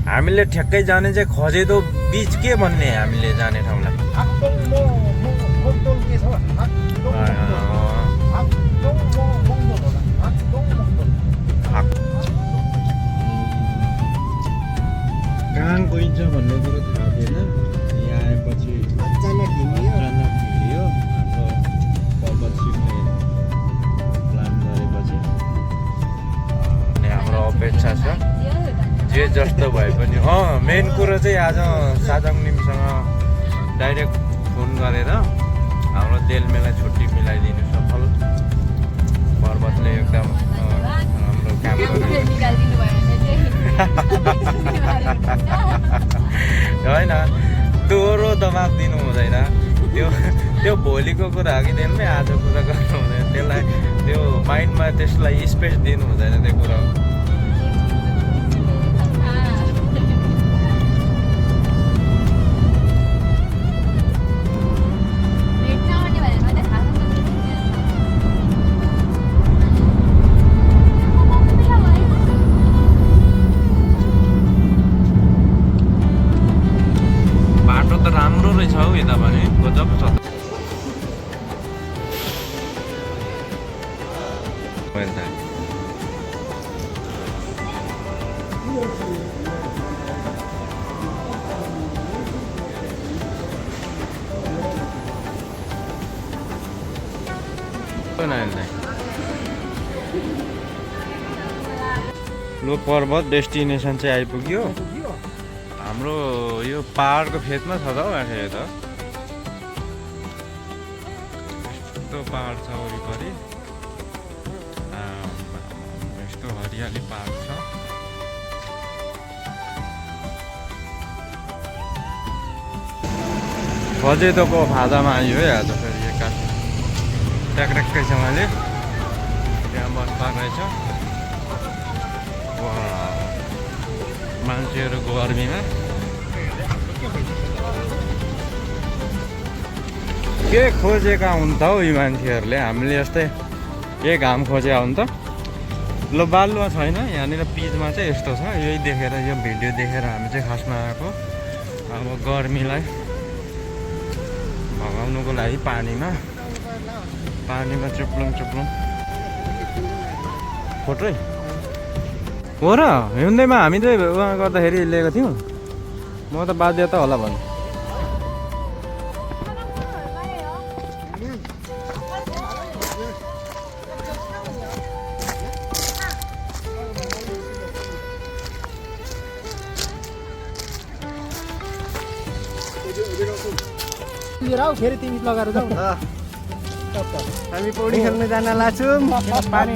हामीले ठ्याक्कै जाने चाहिँ खजेदो बीच के भन्ने हामीले जाने ठाउँलाई कहाँ गइन्छ भन्ने कुरो थाहा थिएन। यहाँ आएपछि अचानक हिँडियो। हाम्रो पर्वत सिक्ने प्लान गरेपछि हाम्रो अपेक्षा छ जे जस्तो भए पनि। मेन कुरो चाहिँ आज साजङ निमसँग डाइरेक्ट फोन गरेर हाम्रो तेलमेलाई छुट्टी मिलाइदिनु सफल। पर्वतले एकदम राम्रो काम गर्यो होइन, दोहोरो दबाब दिनु हुँदैन। त्यो भोलिको कुरा हो कि त्यसले आज कुरा गर्नु हुँदैन। त्यसलाई त्यो माइन्डमा त्यसलाई स्पेस दिनु हुँदैन त्यो कुरा। राम्रो रहेछ हौ यता पनि गजब छ। लो पर्वत डेस्टिनेसन चाहिँ आइपुग्यो। हाम्रो यो पहाडको फेदमा छ त हौ आखिर त यस्तो पहाड छ वरिपरि, यस्तो हरियाली पहाड छ। खजेदोको फादामा आयो है आज फेरि एकास ट्याक्रेक्कैसँगले त्यहाँ बस्दा रहेछ। मान्छेहरू गर्मीमा के खोजेका हुन् त हौ यी मान्छेहरूले। हामीले यस्तै के घाम खोजेका हुन् त। ल बालुवा छैन यहाँनिर, पिचमा चाहिँ यस्तो छ। यही देखेर यो भिडियो देखेर हामी चाहिँ खासमा आएको। अब गर्मीलाई भगाउनुको लागि पानीमा चुप्लुङ फोटो हो र हिउँदैमा हामी चाहिँ उहाँ गर्दाखेरि लिएको थियौँ। म त बाध्यता होला भन्नु। फेरि तिमी लगाएर जाऊ। हामी पौडी खेल्न जान लाग्छौँ। पानी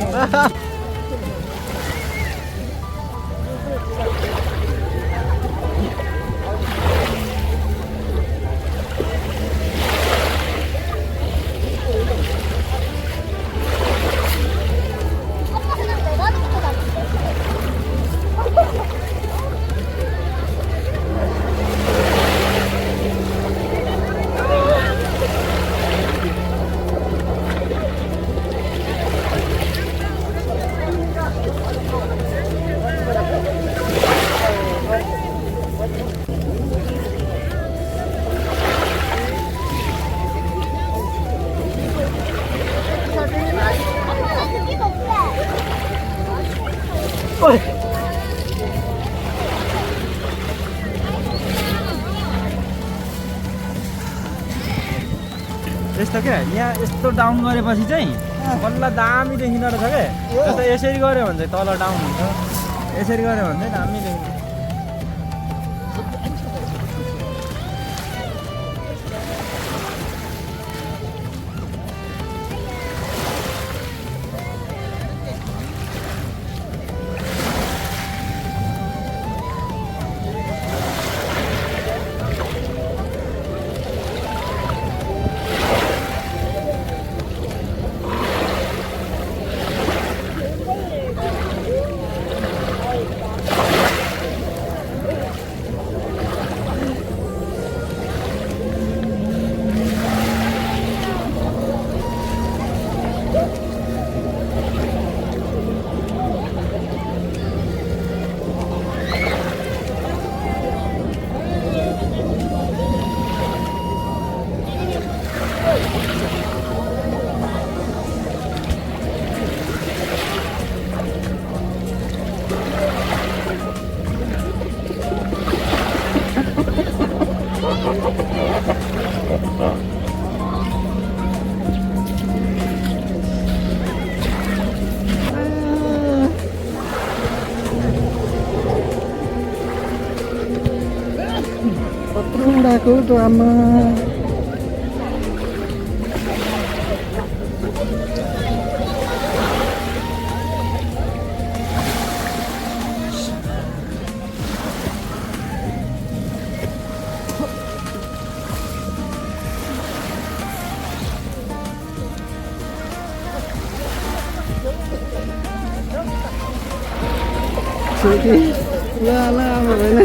यस्तो क्या यहाँ यस्तो डाउन गरेपछि चाहिँ बल्ल दामी देखिँदो रहेछ क्या। जस्तो यसरी गऱ्यो भने चाहिँ तल डाउन हुन्छ, यसरी गऱ्यो भने चाहिँ दामी देखिन्छ। कत्रो उडाएको त आमा Jadi, ya lah, mana?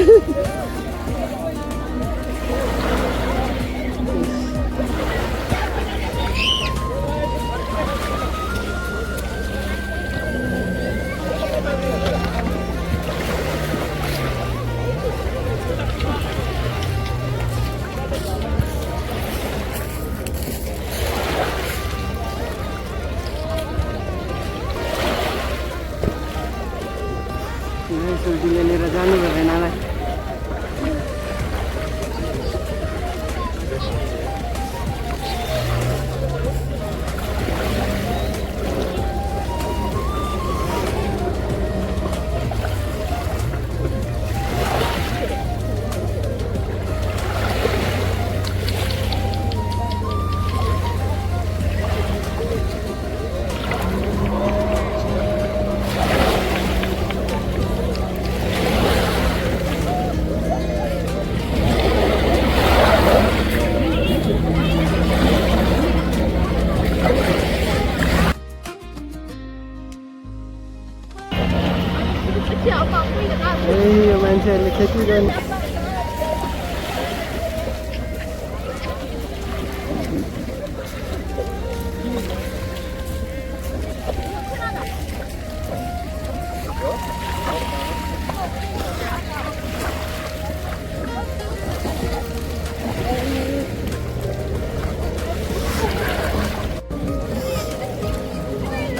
Sudah lihat jalan bagaimana? यो मान्छेहरूले खेती गर्ने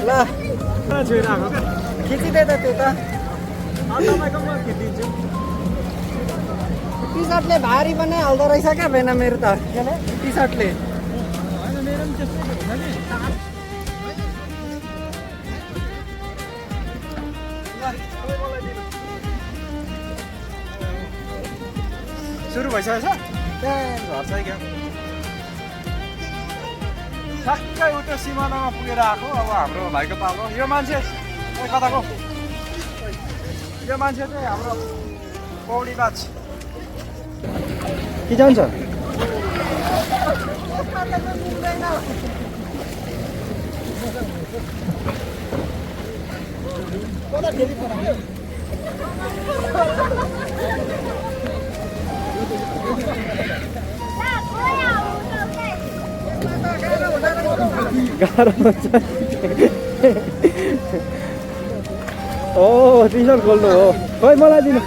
ल छोइरहेको क्या खिचिँदै त त्यो त तपाईँकोमा खिचिदिन्छु टी सर्टले भारी बनाइहाल्दो रहेछ क्या भेना मेरो त टी सर्टले होइन मेरो पनि त्यस्तै हुन्छ नि सुरु भइसकेछ झर्छ क्या ठ्याक्कै उता सिमानामा पुगेर आएको अब हाम्रो भाइको पालो यो मान्छे कताको यो मान्छे चाहिँ हाम्रो पौडी बाज के जान्छ गाह्रो हुन्छ ओ टी सर्ट खोल्नु हो खै मलाई दिनु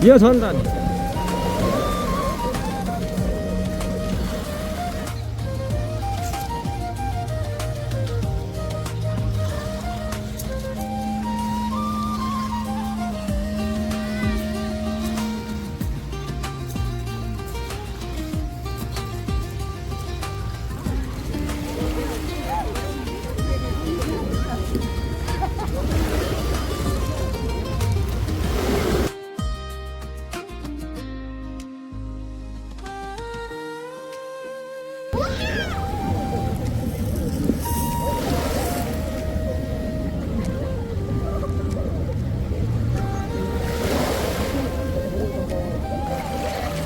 यो छ नि त नि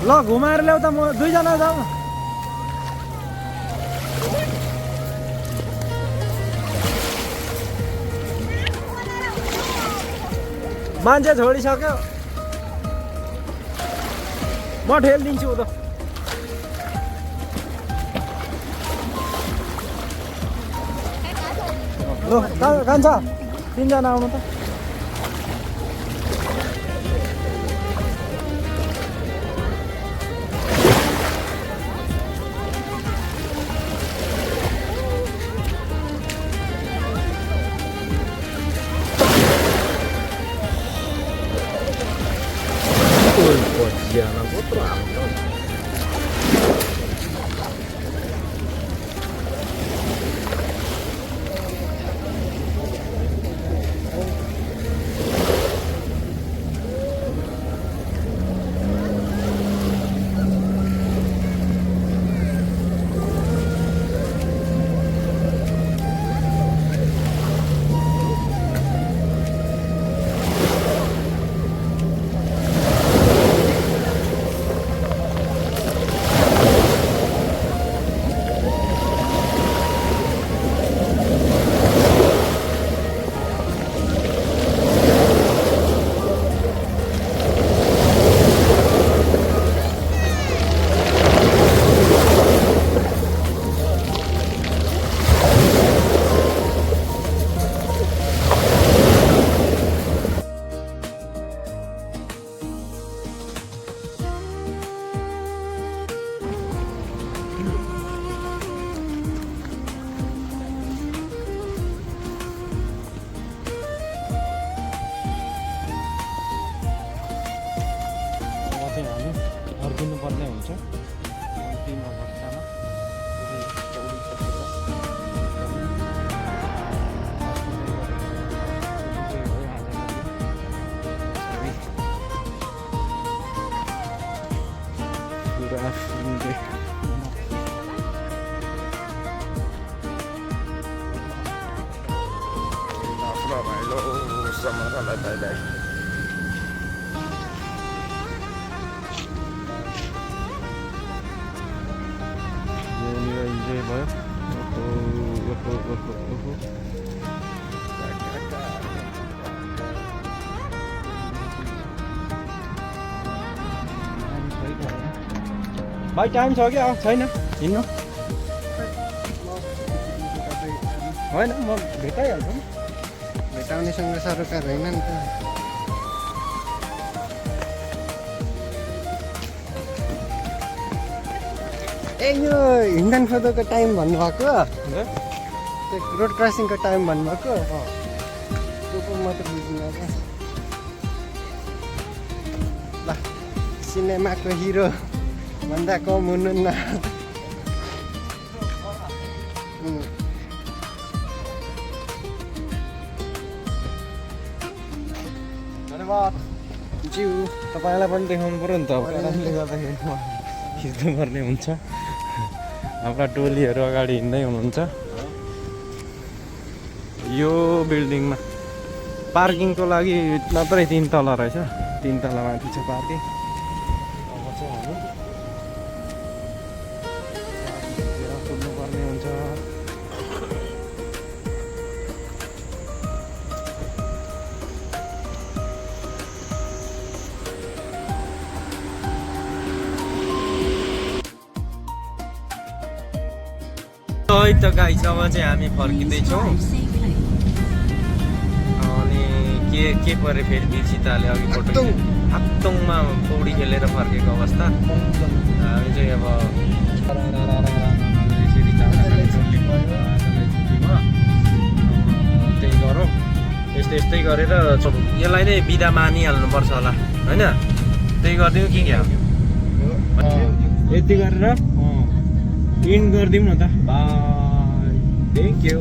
ल घुमाएर ल्याउ त म दुईजना जाऊ मान्छे छोडिसक्यो म ठेलिदिन्छु उता ल कान्छ तिनजना आउनु त अर्किनु पर्ने हुन्छ अन्तिम अवस्थामा Good afternoon. Bye-bye. Enjoy भयो भाइ टाइम छ कि छैन हिँड्नु होइन म भेटाइहाल्छु नि भेटाउनेसँग सरोकार होइन नि त ए यो हिँड्न फोटोको टाइम भन्नुभएको त्यो रोड क्रसिङको टाइम भन्नुभएको त्यो पो म त बुझ्दिनँ क्या ल सिनेमाको हिरो भन्दा कम हुनुहुन्न धन्यवाद ज्यू तपाईँलाई पनि देखाउनु पऱ्यो नि त अब कारणले गर्दाखेरि खिच्नुपर्ने हुन्छ हाम्रा टोलीहरू अगाडि हिँड्दै हुनुहुन्छ यो बिल्डिङमा पार्किङको लागि मात्रै 3 तला रहेछ 3 तला माथि छ पार्किङ अब चाहिँ हामी कुद्नुपर्ने हुन्छ त गाइस अब चाहिँ हामी फर्किँदैछौँ अनि के पऱ्यो फेरि बिर्सिताले अघि फोटो हाक्तोङमा पौडी खेलेर फर्केको अवस्था हामी चाहिँ अब त्यही गरौँ यस्तै गरेर यसलाई नै बिदा मानिहाल्नुपर्छ होला होइन त्यही गरिदिउँ कि क्या यति गरेर इन्ड गरिदिउँ न त बाई थ्याङ्क यू